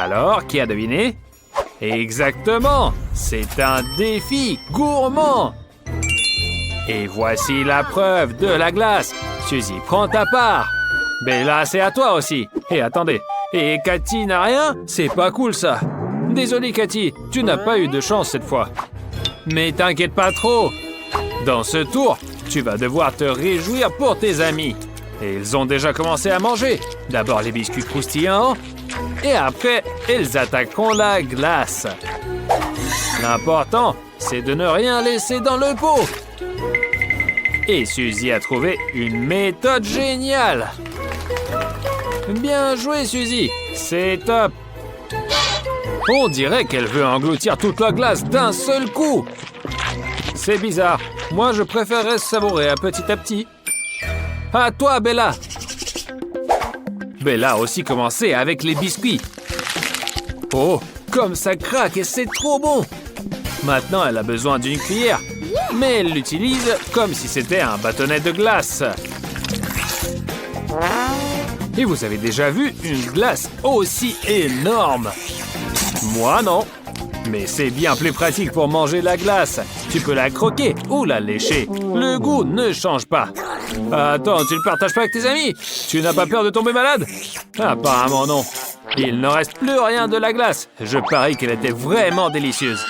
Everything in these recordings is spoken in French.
Alors, qui a deviné? Exactement! C'est un défi gourmand! Et voici la preuve de la glace. Suzy, prends ta part. Bella, c'est à toi aussi. Et attendez, et Cathy n'a rien? C'est pas cool ça. Désolé Cathy, tu n'as pas eu de chance cette fois. Mais t'inquiète pas trop. Dans ce tour, tu vas devoir te réjouir pour tes amis. Et ils ont déjà commencé à manger. D'abord les biscuits croustillants. Et après, ils attaqueront la glace. L'important, c'est de ne rien laisser dans le pot. Et Suzy a trouvé une méthode géniale. Bien joué, Suzy. C'est top. On dirait qu'elle veut engloutir toute la glace d'un seul coup. C'est bizarre. Moi, je préférerais savourer à petit. À toi, Bella. Bella a aussi commencé avec les biscuits. Oh, comme ça craque et c'est trop bon. Maintenant, elle a besoin d'une cuillère. Mais elle l'utilise comme si c'était un bâtonnet de glace. Et vous avez déjà vu une glace aussi énorme? Moi, non. Mais c'est bien plus pratique pour manger la glace. Tu peux la croquer ou la lécher. Le goût ne change pas. Attends, tu ne partages pas avec tes amis? Tu n'as pas peur de tomber malade? Apparemment non. Il ne reste plus rien de la glace. Je parie qu'elle était vraiment délicieuse.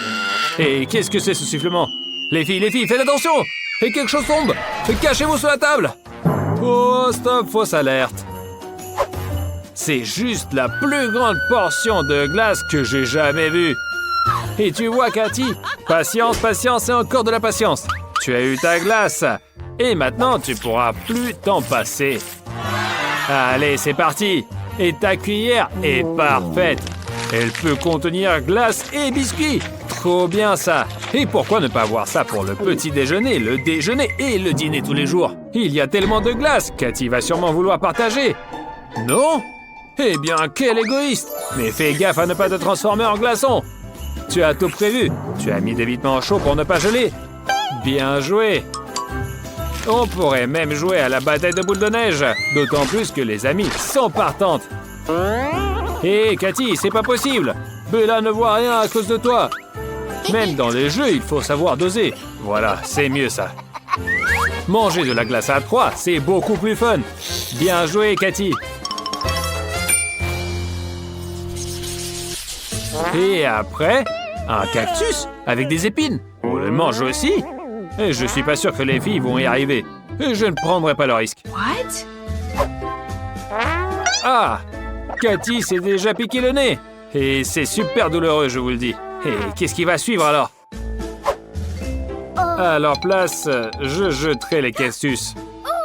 Et qu'est-ce que c'est ce sifflement? Les filles, faites attention! Et quelque chose tombe! Cachez-vous sous la table! Oh, stop, fausse alerte. C'est juste la plus grande portion de glace que j'ai jamais vue. Et tu vois, Cathy, patience et encore de la patience. Tu as eu ta glace. Et maintenant, tu pourras plus t'en passer. Allez, c'est parti. Et ta cuillère est parfaite. Elle peut contenir glace et biscuits. Trop bien ça. Et pourquoi ne pas avoir ça pour le petit déjeuner, le déjeuner et le dîner tous les jours? Il y a tellement de glace, Cathy va sûrement vouloir partager. Non? Eh bien, quel égoïste. Mais fais gaffe à ne pas te transformer en glaçon. Tu as tout prévu. Tu as mis des vêtements chauds pour ne pas geler. Bien joué. On pourrait même jouer à la bataille de boules de neige. D'autant plus que les amis sont partantes. Hé, Cathy, c'est pas possible. Bella ne voit rien à cause de toi. Même dans les jeux, il faut savoir doser. Voilà, c'est mieux ça. Manger de la glace à 3, c'est beaucoup plus fun. Bien joué, Cathy. Et après, un cactus avec des épines. On le mange aussi. Et je suis pas sûr que les filles vont y arriver. Et je ne prendrai pas le risque. What? Ah! Cathy s'est déjà piqué le nez. Et c'est super douloureux, je vous le dis. Et qu'est-ce qui va suivre alors? À leur place, je jeterai les cactus.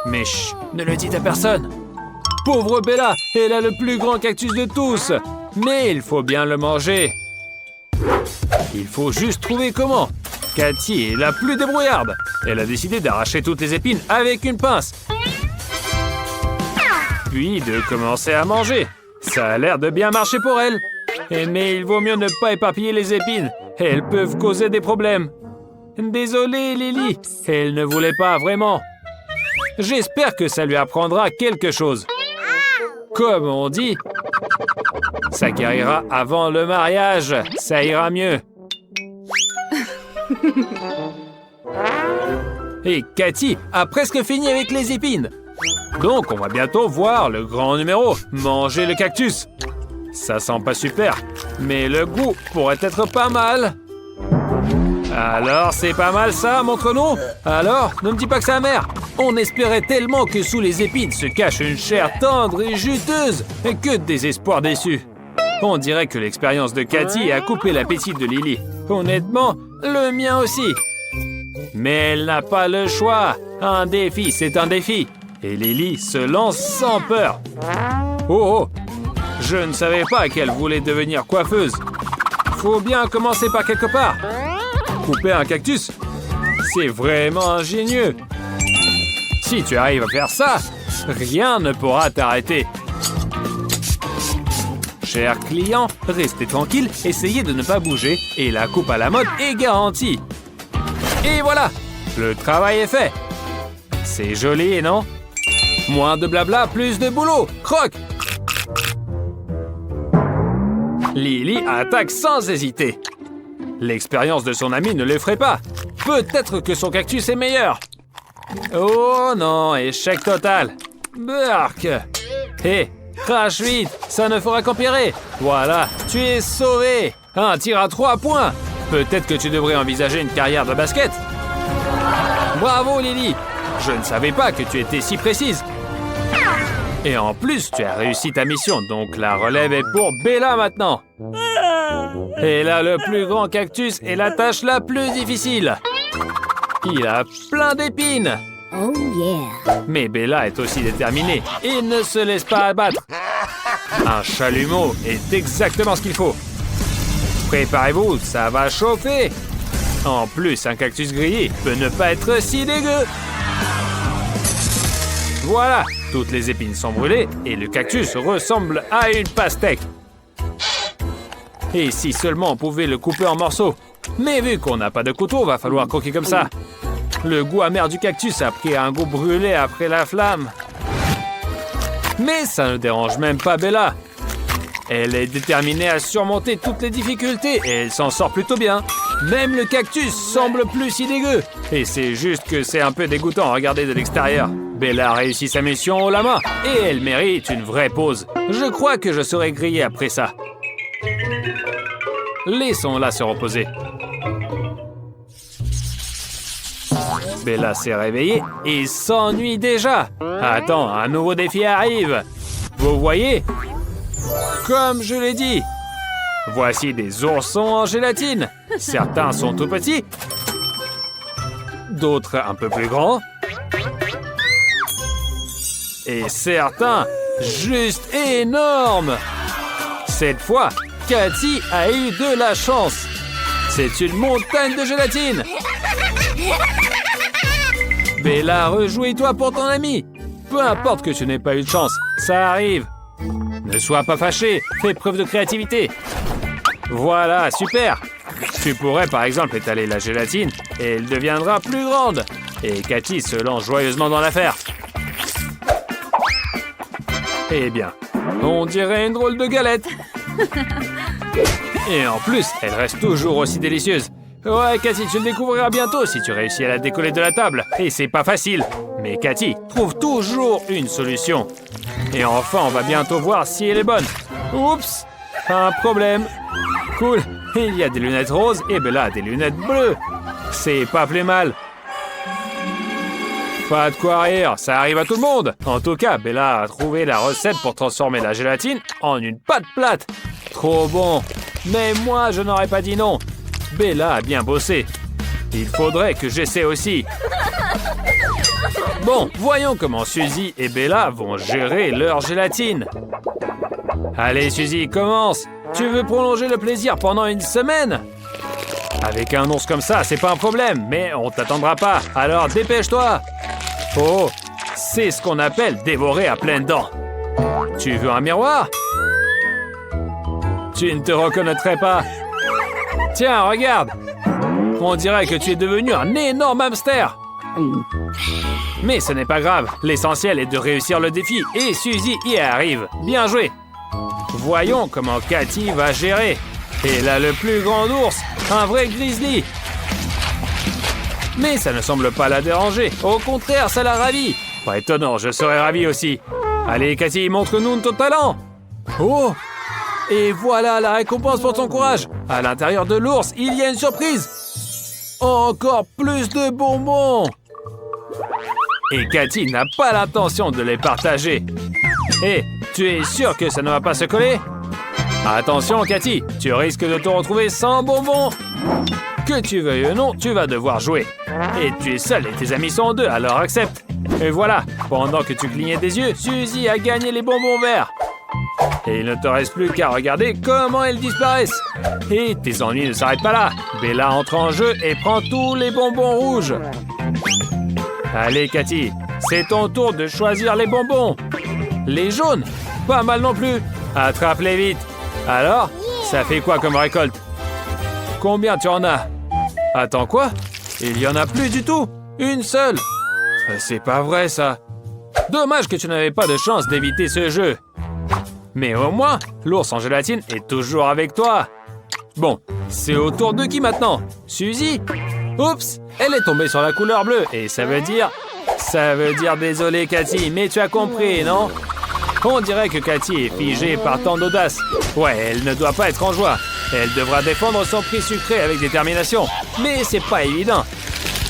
Mais chut, ne le dites à personne. Pauvre Bella, elle a le plus grand cactus de tous. Mais il faut bien le manger. Il faut juste trouver comment. Cathy est la plus débrouillarde. Elle a décidé d'arracher toutes les épines avec une pince. Puis de commencer à manger. Ça a l'air de bien marcher pour elle. Mais il vaut mieux ne pas éparpiller les épines. Elles peuvent causer des problèmes. Désolée, Lily. Elle ne voulait pas vraiment. J'espère que ça lui apprendra quelque chose. Comme on dit, ça guérira avant le mariage. Ça ira mieux. Et Cathy a presque fini avec les épines. Donc, on va bientôt voir le grand numéro, manger le cactus. Ça sent pas super, mais le goût pourrait être pas mal. Alors, c'est pas mal ça, montre-nous. Alors, ne me dis pas que c'est amer. On espérait tellement que sous les épines se cache une chair tendre et juteuse. Et que de désespoir déçu. On dirait que l'expérience de Cathy a coupé l'appétit de Lily. Honnêtement, le mien aussi. Mais elle n'a pas le choix. Un défi, c'est un défi. Et Lily se lance sans peur. Oh, oh! Je ne savais pas qu'elle voulait devenir coiffeuse. Faut bien commencer par quelque part. Couper un cactus, c'est vraiment ingénieux. Si tu arrives à faire ça, rien ne pourra t'arrêter. Chers clients, restez tranquilles, essayez de ne pas bouger et la coupe à la mode est garantie. Et voilà, le travail est fait. C'est joli, non? Moins de blabla, plus de boulot. Croque! Lily attaque sans hésiter. L'expérience de son ami ne l'effraie pas. Peut-être que son cactus est meilleur. Oh non, échec total. Burk. Hé, crache vite, ça ne fera qu'empirer. Voilà, tu es sauvé. Un tir à 3 points. Peut-être que tu devrais envisager une carrière de basket. Bravo Lily. Je ne savais pas que tu étais si précise. Et en plus, tu as réussi ta mission, donc la relève est pour Bella maintenant. Et là, le plus grand cactus est la tâche la plus difficile. Il a plein d'épines. Oh yeah. Mais Bella est aussi déterminée et ne se laisse pas abattre. Un chalumeau est exactement ce qu'il faut. Préparez-vous, ça va chauffer. En plus, un cactus grillé peut ne pas être si dégueu. Voilà, toutes les épines sont brûlées et le cactus ressemble à une pastèque. Et si seulement on pouvait le couper en morceaux. Mais vu qu'on n'a pas de couteau, va falloir croquer comme ça. Le goût amer du cactus a pris un goût brûlé après la flamme. Mais ça ne dérange même pas Bella. Elle est déterminée à surmonter toutes les difficultés et elle s'en sort plutôt bien. Même le cactus semble plus si dégueu. Et c'est juste que c'est un peu dégoûtant à regarder de l'extérieur. Bella a réussi sa mission haut la main et elle mérite une vraie pause. Je crois que je serai grillé après ça. Laissons-la se reposer. Bella s'est réveillée et s'ennuie déjà. Attends, un nouveau défi arrive. Vous voyez? Comme je l'ai dit. Voici des oursons en gélatine. Certains sont tout petits. D'autres un peu plus grands. Et certains juste énormes. Cette fois, Cathy a eu de la chance. C'est une montagne de gélatine. Bella, rejouis-toi pour ton ami. Peu importe que tu n'aies pas eu de chance, ça arrive. Ne sois pas fâché, fais preuve de créativité. Voilà, super. Tu pourrais par exemple étaler la gélatine et elle deviendra plus grande. Et Cathy se lance joyeusement dans l'affaire. Eh bien, on dirait une drôle de galette. Et en plus, elle reste toujours aussi délicieuse. Ouais, Cathy, tu le découvriras bientôt si tu réussis à la décoller de la table. Et c'est pas facile. Mais Cathy trouve toujours une solution. Et enfin, on va bientôt voir si elle est bonne. Oups, un problème. Cool, il y a des lunettes roses et Bella a des lunettes bleues. C'est pas plus mal. Pas de quoi rire, ça arrive à tout le monde. En tout cas, Bella a trouvé la recette pour transformer la gélatine en une pâte plate. Trop bon. Mais moi, je n'aurais pas dit non. Bella a bien bossé. Il faudrait que j'essaie aussi. Bon, voyons comment Suzy et Bella vont gérer leur gélatine. Allez, Suzy, commence. Tu veux prolonger le plaisir pendant une semaine? Avec un ours comme ça, c'est pas un problème, mais on t'attendra pas. Alors dépêche-toi. Oh, c'est ce qu'on appelle dévorer à pleines dents. Tu veux un miroir? Tu ne te reconnaîtrais pas. Tiens, regarde. On dirait que tu es devenu un énorme hamster. Mais ce n'est pas grave. L'essentiel est de réussir le défi et Suzy y arrive. Bien joué. Voyons comment Cathy va gérer. Et là, le plus grand ours, un vrai grizzly. Mais ça ne semble pas la déranger. Au contraire, ça la ravit. Pas étonnant, je serais ravi aussi. Allez, Cathy, montre-nous ton talent. Oh! Et voilà la récompense pour ton courage. À l'intérieur de l'ours, il y a une surprise. Encore plus de bonbons. Et Cathy n'a pas l'intention de les partager. Hé, tu es sûr que ça ne va pas se coller? Attention, Cathy, tu risques de te retrouver sans bonbons. Que tu veuilles ou non, tu vas devoir jouer. Et tu es seul et tes amis sont deux, alors accepte. Et voilà, pendant que tu clignais des yeux, Suzy a gagné les bonbons verts. Et il ne te reste plus qu'à regarder comment elles disparaissent. Et tes ennuis ne s'arrêtent pas là. Bella entre en jeu et prend tous les bonbons rouges. Allez, Cathy, c'est ton tour de choisir les bonbons. Les jaunes, pas mal non plus. Attrape-les vite. Alors, ça fait quoi comme récolte? Combien tu en as? Attends, quoi? Il y en a plus du tout? Une seule? C'est pas vrai, ça. Dommage que tu n'avais pas de chance d'éviter ce jeu. Mais au moins, l'ours en gélatine est toujours avec toi. Bon, c'est au tour de qui maintenant? Suzy? Oups, elle est tombée sur la couleur bleue et ça veut dire désolé Cathy, mais tu as compris, non? On dirait que Cathy est figée par tant d'audace. Ouais, elle ne doit pas être en joie. Elle devra défendre son prix sucré avec détermination. Mais c'est pas évident.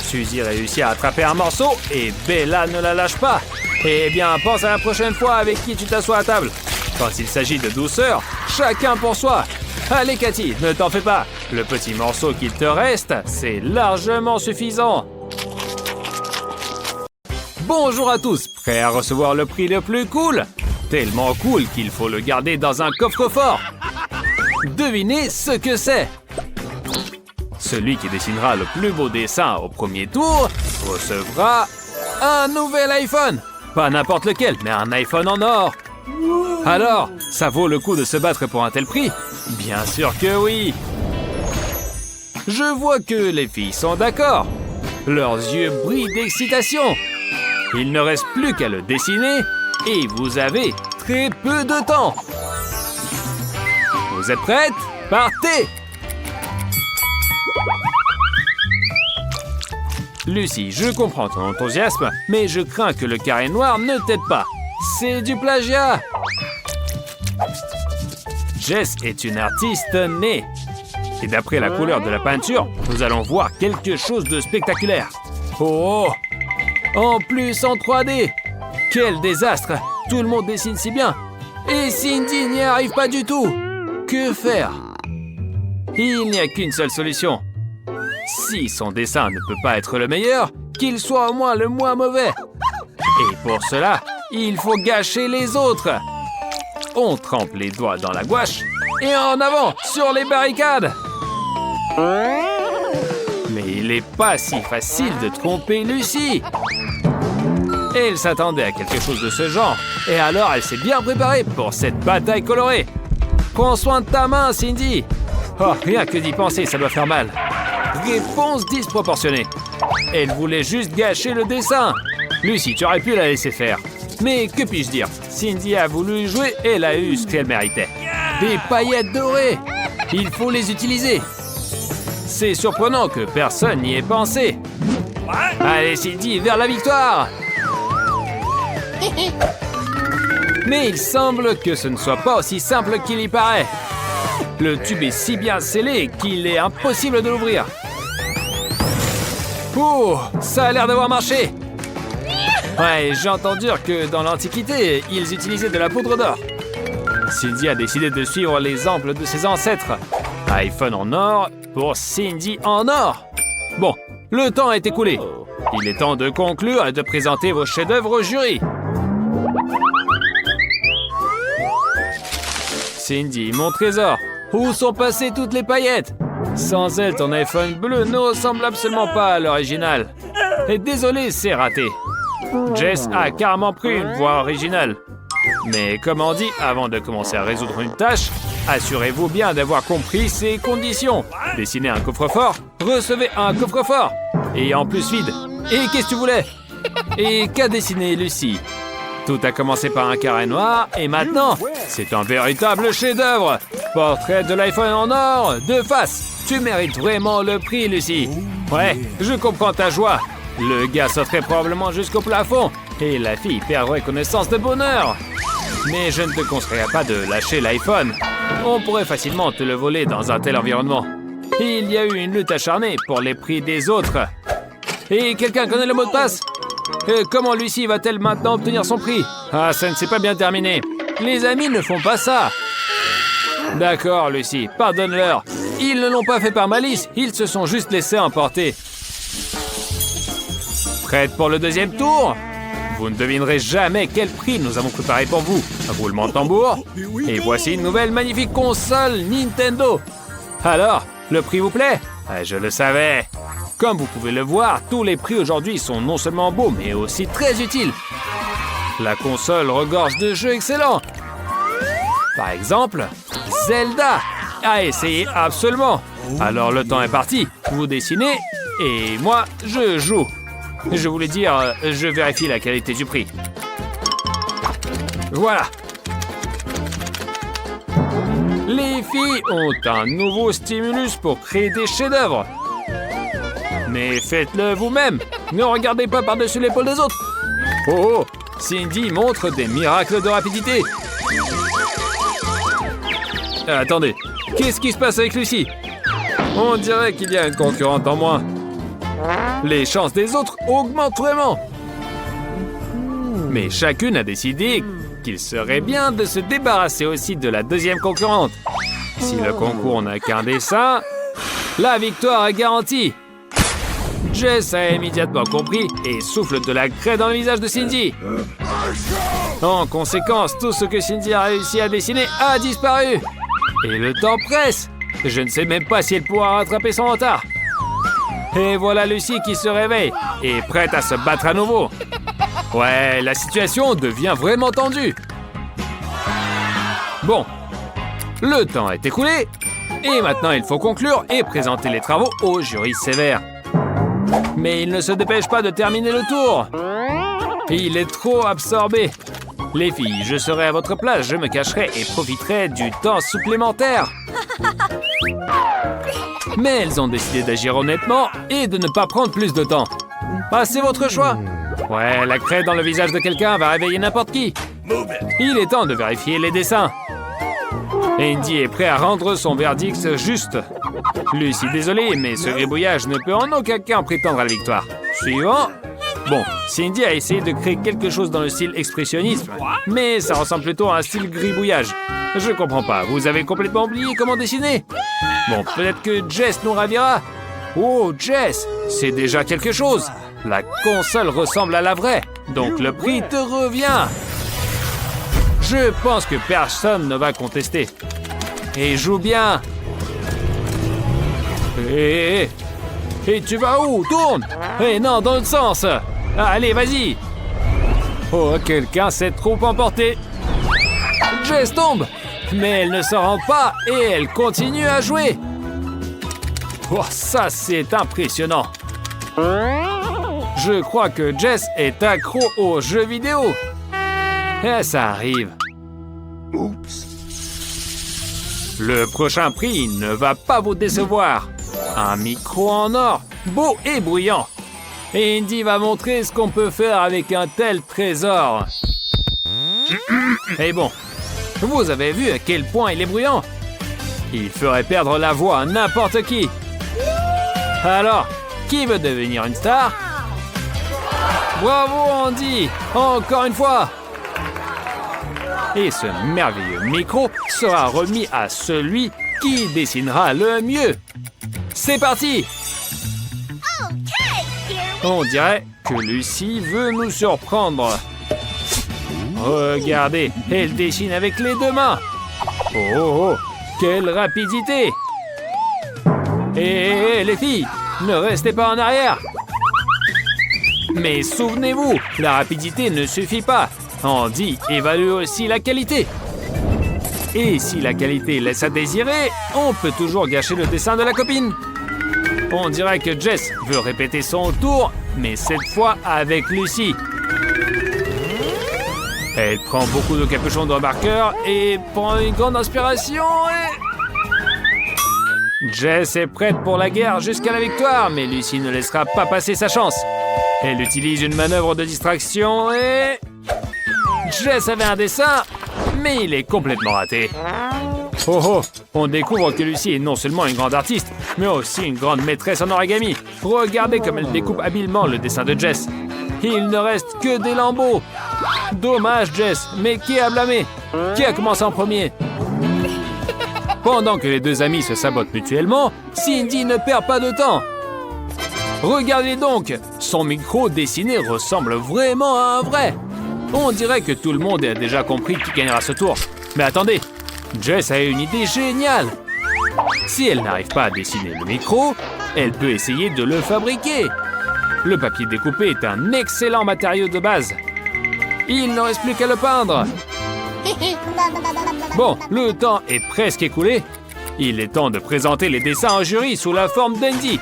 Suzy réussit à attraper un morceau et Bella ne la lâche pas. Eh bien, pense à la prochaine fois avec qui tu t'assois à table. Quand il s'agit de douceur, chacun pour soi. Allez Cathy, ne t'en fais pas. Le petit morceau qu'il te reste, c'est largement suffisant. Bonjour à tous, prêts à recevoir le prix le plus cool? Tellement cool qu'il faut le garder dans un coffre-fort. Devinez ce que c'est. Celui qui dessinera le plus beau dessin au premier tour recevra un nouvel iPhone. Pas n'importe lequel, mais un iPhone en or. Alors, ça vaut le coup de se battre pour un tel prix? Bien sûr que oui. Je vois que les filles sont d'accord. Leurs yeux brillent d'excitation. Il ne reste plus qu'à le dessiner et vous avez très peu de temps. Vous êtes prêtes? Partez! Lucie, je comprends ton enthousiasme, mais je crains que le carré noir ne t'aide pas. C'est du plagiat! Jess est une artiste née. Et d'après la couleur de la peinture, nous allons voir quelque chose de spectaculaire. Oh! En plus en 3D! Quel désastre! Tout le monde dessine si bien! Et Cindy n'y arrive pas du tout! Que faire? Il n'y a qu'une seule solution. Si son dessin ne peut pas être le meilleur, qu'il soit au moins le moins mauvais. Et pour cela, il faut gâcher les autres. On trempe les doigts dans la gouache et en avant sur les barricades. Mais il n'est pas si facile de tromper Lucie. Elle s'attendait à quelque chose de ce genre, et alors elle s'est bien préparée pour cette bataille colorée. Prends soin de ta main, Cindy. Oh, rien que d'y penser, ça doit faire mal. Réponse disproportionnée. Elle voulait juste gâcher le dessin. Lucie, tu aurais pu la laisser faire. Mais que puis-je dire? Cindy a voulu jouer et elle a eu ce qu'elle méritait. Des paillettes dorées. Il faut les utiliser. C'est surprenant que personne n'y ait pensé. Allez, Cindy, vers la victoire! Mais il semble que ce ne soit pas aussi simple qu'il y paraît. Le tube est si bien scellé qu'il est impossible de l'ouvrir. Oh, ça a l'air d'avoir marché. Ouais, j'ai entendu dire que dans l'Antiquité, ils utilisaient de la poudre d'or. Cindy a décidé de suivre l'exemple de ses ancêtres. iPhone en or pour Cindy en or. Bon, le temps est écoulé. Il est temps de conclure et de présenter vos chefs-d'œuvre au jury. Cindy, mon trésor, où sont passées toutes les paillettes? Sans elle, ton iPhone bleu ne ressemble absolument pas à l'original. Et désolé, c'est raté. Jess a carrément pris une voix originale. Mais comme on dit, avant de commencer à résoudre une tâche, assurez-vous bien d'avoir compris ces conditions. Dessinez un coffre-fort, recevez un coffre-fort. Et en plus vide. Et qu'est-ce que tu voulais? Et qu'a dessiné Lucie? Tout a commencé par un carré noir et maintenant, c'est un véritable chef-d'œuvre. Portrait de l'iPhone en or, de face. Tu mérites vraiment le prix, Lucie. Ouais, je comprends ta joie. Le gars sauterait probablement jusqu'au plafond et la fille perdrait connaissance de bonheur. Mais je ne te conseillerais pas de lâcher l'iPhone. On pourrait facilement te le voler dans un tel environnement. Il y a eu une lutte acharnée pour les prix des autres. Et quelqu'un connaît le mot de passe? Comment Lucie va-t-elle maintenant obtenir son prix? Ah, ça ne s'est pas bien terminé. Les amis ne font pas ça. D'accord, Lucie, pardonne-leur. Ils ne l'ont pas fait par malice, ils se sont juste laissés emporter. Prête pour le deuxième tour? Vous ne devinerez jamais quel prix nous avons préparé pour vous. Roulement de tambour. Et voici une nouvelle magnifique console Nintendo. Alors, le prix vous plaît? Je le savais. Comme vous pouvez le voir, tous les prix aujourd'hui sont non seulement beaux, mais aussi très utiles. La console regorge de jeux excellents. Par exemple, Zelda. À essayer absolument. Alors le temps est parti. Vous dessinez et moi, je joue. Je voulais dire, je vérifie la qualité du prix. Voilà. Les filles ont un nouveau stimulus pour créer des chefs-d'œuvre. Mais faites-le vous-même. Ne regardez pas par-dessus l'épaule des autres. Oh, Cindy montre des miracles de rapidité. Attendez, qu'est-ce qui se passe avec Lucy? On dirait qu'il y a une concurrente en moins. Les chances des autres augmentent vraiment. Mais chacune a décidé qu'il serait bien de se débarrasser aussi de la deuxième concurrente. Si le concours n'a qu'un dessin, la victoire est garantie. Jess a immédiatement compris et souffle de la craie dans le visage de Cindy. En conséquence, tout ce que Cindy a réussi à dessiner a disparu. Et le temps presse. Je ne sais même pas si elle pourra rattraper son retard. Et voilà Lucy qui se réveille et prête à se battre à nouveau. Ouais, la situation devient vraiment tendue. Bon, le temps est écoulé. Et maintenant, il faut conclure et présenter les travaux au jury sévère. Mais il ne se dépêche pas de terminer le tour. Il est trop absorbé. Les filles, je serai à votre place, je me cacherai et profiterai du temps supplémentaire. Mais elles ont décidé d'agir honnêtement et de ne pas prendre plus de temps. C'est votre choix. Ouais, la craie dans le visage de quelqu'un va réveiller n'importe qui. Il est temps de vérifier les dessins. Andy est prêt à rendre son verdict juste. Lucy, désolé, mais ce gribouillage ne peut en aucun cas prétendre à la victoire. Suivant. Bon, Cindy a essayé de créer quelque chose dans le style expressionnisme, mais ça ressemble plutôt à un style gribouillage. Je comprends pas, vous avez complètement oublié comment dessiner? Bon, peut-être que Jess nous ravira. Oh, Jess, c'est déjà quelque chose. La console ressemble à la vraie, donc le prix te revient. Je pense que personne ne va contester. Et joue bien. Et tu vas où? Tourne. Et non, dans l'autre sens. Allez, vas-y. Oh, quelqu'un s'est trop emporté. Jess tombe. Mais elle ne s'en rend pas et elle continue à jouer. Oh, ça, c'est impressionnant. Je crois que Jess est accro aux jeux vidéo. Et ça arrive. Oups. Le prochain prix ne va pas vous décevoir. Un micro en or, beau et bruyant. Et Andy va montrer ce qu'on peut faire avec un tel trésor. Et bon, vous avez vu à quel point il est bruyant? Il ferait perdre la voix à n'importe qui. Alors, qui veut devenir une star? Bravo Andy, encore une fois. Et ce merveilleux micro sera remis à celui qui dessinera le mieux. C'est parti! On dirait que Lucy veut nous surprendre. Regardez, elle dessine avec les deux mains. Oh, quelle rapidité! Hé, les filles, ne restez pas en arrière. Mais souvenez-vous, la rapidité ne suffit pas. Andy évalue aussi la qualité. Et si la qualité laisse à désirer, on peut toujours gâcher le dessin de la copine. On dirait que Jess veut répéter son tour, mais cette fois avec Lucy. Elle prend beaucoup de capuchons de remarqueur et prend une grande inspiration et... Jess est prête pour la guerre jusqu'à la victoire, mais Lucy ne laissera pas passer sa chance. Elle utilise une manœuvre de distraction et... Jess avait un dessin, mais il est complètement raté. Oh, on découvre que Lucy est non seulement une grande artiste, mais aussi une grande maîtresse en origami. Regardez comme elle découpe habilement le dessin de Jess. Il ne reste que des lambeaux. Dommage, Jess, mais qui a blâmé? Qui a commencé en premier? Pendant que les deux amis se sabotent mutuellement, Cindy ne perd pas de temps. Regardez donc, son micro dessiné ressemble vraiment à un vrai. On dirait que tout le monde a déjà compris qui gagnera ce tour. Mais attendez, Jess a une idée géniale. Si elle n'arrive pas à dessiner le micro, elle peut essayer de le fabriquer. Le papier découpé est un excellent matériau de base. Il ne reste plus qu'à le peindre. Bon, le temps est presque écoulé. Il est temps de présenter les dessins au jury sous la forme d'Andy.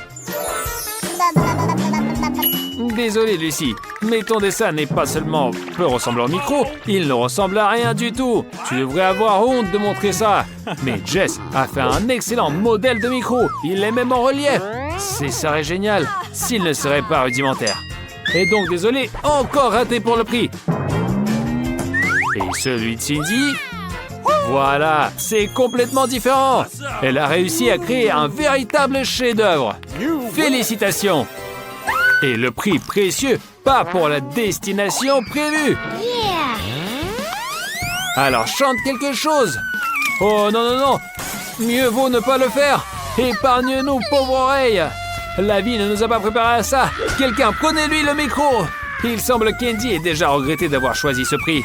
Désolé, Lucy, Mais ton dessin n'est pas seulement peu ressemblant au micro, il ne ressemble à rien du tout. Tu devrais avoir honte de montrer ça. Mais Jess a fait un excellent modèle de micro. Il est même en relief. Ce serait génial s'il ne serait pas rudimentaire. Et donc désolé, encore raté pour le prix. Et celui de Cindy? Voilà, c'est complètement différent. Elle a réussi à créer un véritable chef-d'œuvre. Félicitations. Et le prix précieux, pas pour la destination prévue. Alors chante quelque chose. Oh non, non, non. Mieux vaut ne pas le faire. Épargne-nous, pauvre oreille. La vie ne nous a pas préparé à ça. Quelqu'un, prenez-lui le micro. Il semble qu'Andy ait déjà regretté d'avoir choisi ce prix.